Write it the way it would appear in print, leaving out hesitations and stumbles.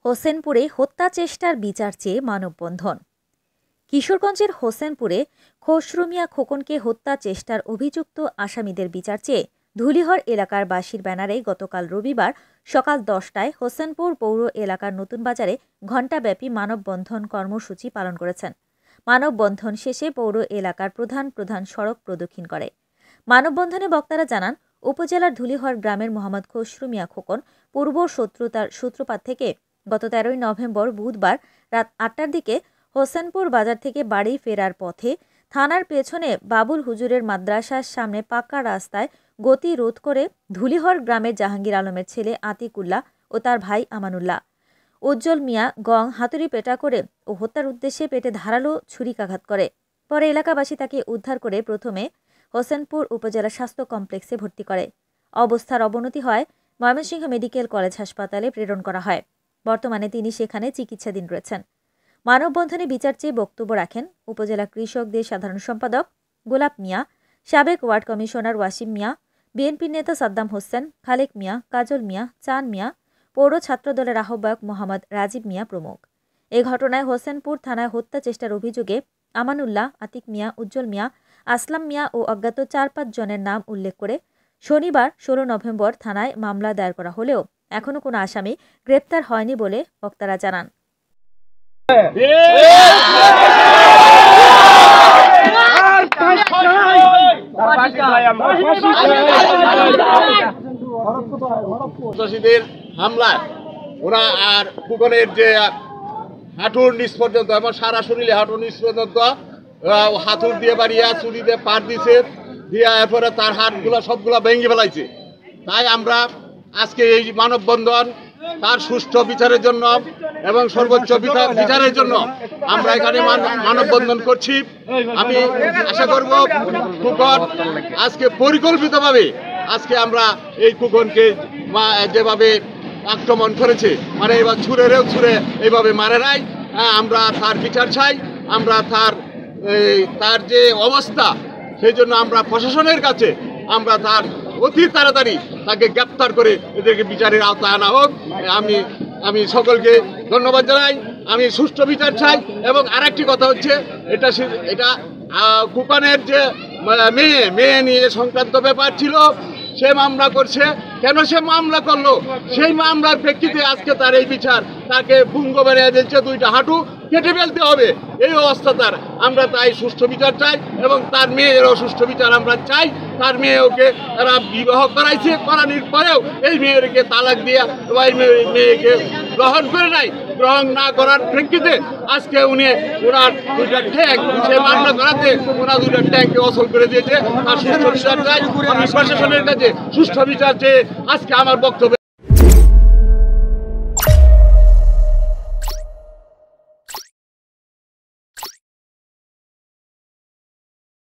হোসেনপুরে হত্যা চেষ্টার বিচার চেয়ে মানববন্ধন। কিশোরগঞ্জের হোসেনপুরে খসরু মিয়া খোকনকে হত্যা চেষ্টার অভিযুক্ত আসামিদের বিচার চেয়ে ধুলিহর এলাকার বাসীর ব্যানারে গতকাল রবিবার সকাল 10টায় হোসেনপুর পৌর এলাকার নতুন বাজারে ঘণ্টাব্যাপী মানববন্ধন কর্মসূচি পালন করেছেন। মানববন্ধন শেষে পৌর এলাকার প্রধান সড়ক প্রদক্ষিণ করে। মানববন্ধনে বক্তারা জানান, উপজেলার ধুলিহর গ্রামের মোহাম্মদ খসরু মিয়া খোকন পূর্ব শত্রুতার সূত্রপাত থেকে গত 13 নভেম্বর বুধবার রাত 8টার দিকে হোসেনপুর বাজার থেকে বাড়ি ফেরার পথে থানার পেছনে বাবুল হুজুরের মাদ্রাসার সামনে পাকা রাস্তায় গতি রোধ করে ধুলিহর গ্রামের জাহাঙ্গীর আলমের ছেলে আতিকুল্লাহ ও তার ভাই আমানুল্লাহ উজ্জ্বল মিয়া গং হাতুড়ি পেটা করে ও হত্যার উদ্দেশ্যে পেটে ধারালো ছুরিকাঘাত করে। পরে এলাকাবাসী তাকে উদ্ধার করে প্রথমে হোসেনপুর উপজেলা স্বাস্থ্য কমপ্লেক্সে ভর্তি করে। অবস্থার অবনতি হয় ময়মনসিংহ মেডিকেল কলেজ হাসপাতালে প্রেরণ করা হয়। বর্তমানে তিনি সেখানে চিকিৎসাধীন রয়েছেন। মানববন্ধনে বিচার চেয়ে বক্তব্য রাখেন উপজেলা কৃষকদের সাধারণ সম্পাদক গোলাপ মিয়া, সাবেক ওয়ার্ড কমিশনার ওয়াসিম মিয়া, বিএনপি নেতা সাদ্দাম হোসেন, খালেক মিয়া, কাজল মিয়া, চান মিয়া, পৌর ছাত্রদলের আহ্বায়ক মোহাম্মদ রাজীব মিয়া প্রমুখ। এ ঘটনায় হোসেনপুর থানায় হত্যা চেষ্টার অভিযোগে আমানুল্লাহ, আতিক মিয়া, উজ্জ্বল মিয়া, আসলাম মিয়া ও অজ্ঞাত 4-5 জনের নাম উল্লেখ করে শনিবার 16 নভেম্বর থানায় মামলা দায়ের করা হলেও এখনো কোনো আসামি গ্রেপ্তার হয়নি বলে বক্তারা জানান। হামলায় ওরা আর খোকনের যে হাঁটুর নিচ পর্যন্ত এবং সারা শরীরে হাঁটুর নিচ পর্যন্ত হাতুর দিয়ে বাড়িয়া চুরি দিয়ে পাট দিছে, দিয়ে এরপরে তার হাতগুলো সবগুলো ভেঙে ফেলাইছে। তাই আমরা আজকে এই মানববন্ধন তার সুষ্ঠু বিচারের জন্য এবং সর্বোচ্চ বিচারের জন্য আমরা এখানে মানববন্ধন করছি। আমি আশা করব খোকন আজকে পরিকল্পিতভাবে আজকে আমরা এই খোকনকে যেভাবে আক্রমণ করেছে, মানে এবার ছুঁড়ে এইভাবে মারে নাই। আমরা তার বিচার চাই। আমরা তার যে অবস্থা, সেই জন্য আমরা প্রশাসনের কাছে আমরা তার অতি তাড়াতাড়ি তাকে গ্রেপ্তার করে এদেরকে বিচারের আওতায় আনা হোক। আমি সকলকে ধন্যবাদ জানাই। আমি সুষ্ঠু বিচার চাই। এবং আরেকটি কথা হচ্ছে, এটা খোকনের যে মেয়ে নিয়ে সংক্রান্ত ব্যাপার ছিল, সে মামলা করছে। কেন সে মামলা করলো, সেই মামলার প্রেক্ষিতে আজকে তার এই বিচার, তাকে পুঙ্গ বেড়ে দিচ্ছে, 2টা হাঁটু কেটে ফেলতে হবে, এই অবস্থা তার। আমরা তাই সুষ্ঠু বিচার চাই এবং তার মেয়েরও সুষ্ঠু বিচার আমরা চাই। তার মেয়েকে তারা বিবাহ করানোর পরেও এই মেয়েকে তালাক দিয়া বা এই মেয়েকে গ্রহণ করে নাই। গ্রহণ না করার প্রেক্ষিতে আজকে ওনার 2টা ট্যাঙ্ক, সে মামলা করাতে ওনার 2টা ট্যাঙ্ককে অচল করে দিয়েছে। তার সুষ্ঠু বিচার চাই। প্রশাসনের কাছে সুষ্ঠু বিচার চেয়ে আজকে আমার বক্তব্য।